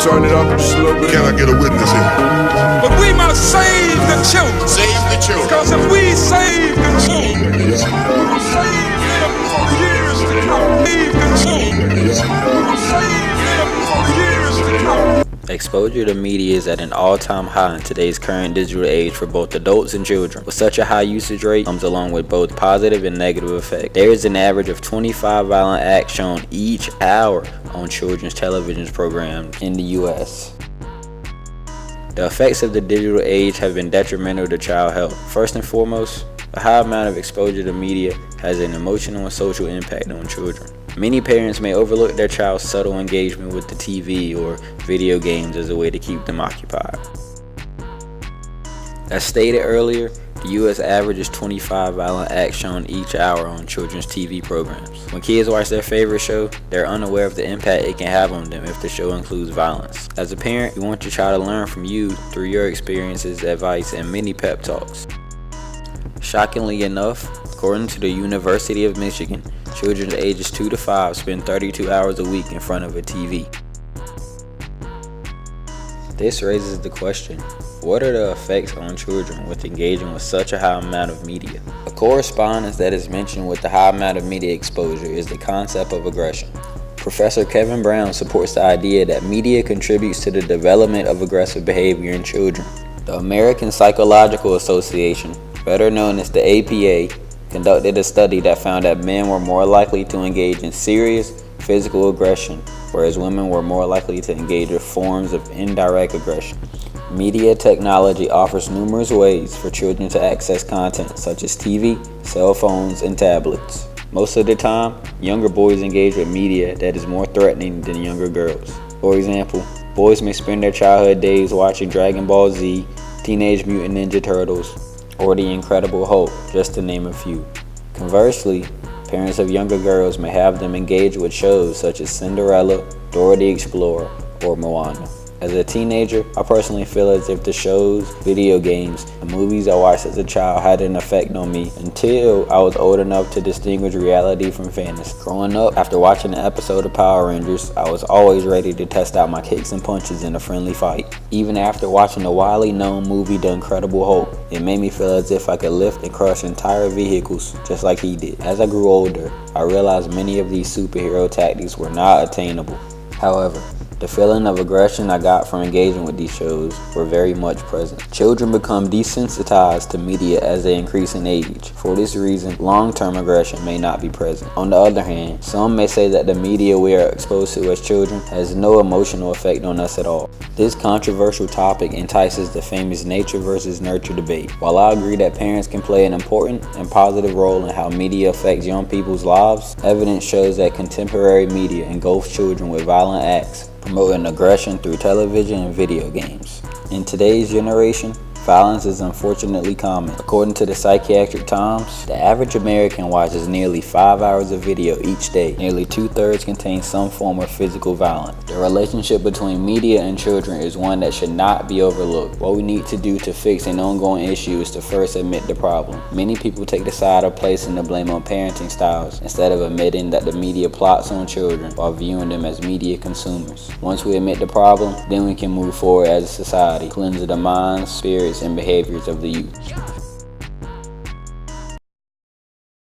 turn it up just a little bit? Can I get a witness here? But we must save the children. Save the children. Because if we save the children, we will save them for years to come. Save the children. We will save them for years to come. Exposure to media is at an all-time high in today's current digital age for both adults and children. With such a high usage rate comes along with both positive and negative effects. There is an average of 25 violent acts shown each hour on children's television programs in the US. The effects of the digital age have been detrimental to child health. First and foremost, a high amount of exposure to media has an emotional and social impact on children. Many parents may overlook their child's subtle engagement with the TV or video games as a way to keep them occupied. As stated earlier, the US averages 25 violent acts shown each hour on children's TV programs. When kids watch their favorite show, they're unaware of the impact it can have on them if the show includes violence. As a parent, you want your child to learn from you through your experiences, advice, and many pep talks. Shockingly enough, according to the University of Michigan, children ages 2 to 5 spend 32 hours a week in front of a TV. This raises the question, what are the effects on children with engaging with such a high amount of media? A correspondence that is mentioned with the high amount of media exposure is the concept of aggression. Professor Kevin Brown supports the idea that media contributes to the development of aggressive behavior in children. The American Psychological Association, better known as the APA, conducted a study that found that men were more likely to engage in serious physical aggression, whereas women were more likely to engage with forms of indirect aggression. Media technology offers numerous ways for children to access content such as TV, cell phones, and tablets. Most of the time, younger boys engage with media that is more threatening than younger girls. For example, boys may spend their childhood days watching Dragon Ball Z, Teenage Mutant Ninja Turtles, or The Incredible Hulk, just to name a few. Conversely, parents of younger girls may have them engage with shows such as Cinderella, Dora the Explorer, or Moana. As a teenager, I personally feel as if the shows, video games, and movies I watched as a child had an effect on me until I was old enough to distinguish reality from fantasy. Growing up, after watching an episode of Power Rangers, I was always ready to test out my kicks and punches in a friendly fight. Even after watching the widely known movie The Incredible Hulk, it made me feel as if I could lift and crush entire vehicles just like he did. As I grew older, I realized many of these superhero tactics were not attainable. However, the feeling of aggression I got from engaging with these shows were very much present. Children become desensitized to media as they increase in age. For this reason, long-term aggression may not be present. On the other hand, some may say that the media we are exposed to as children has no emotional effect on us at all. This controversial topic entices the famous nature versus nurture debate. While I agree that parents can play an important and positive role in how media affects young people's lives, evidence shows that contemporary media engulfs children with violent acts, promoting aggression through television and video games. In today's generation, violence is unfortunately common. According to the Psychiatric Times, the average American watches nearly 5 hours of video each day. Nearly 2/3 contain some form of physical violence. The relationship between media and children is one that should not be overlooked. What we need to do to fix an ongoing issue is to first admit the problem. Many people take the side of placing the blame on parenting styles instead of admitting that the media plots on children while viewing them as media consumers. Once we admit the problem, then we can move forward as a society, cleanse the minds, spirits, and behaviors of the youth.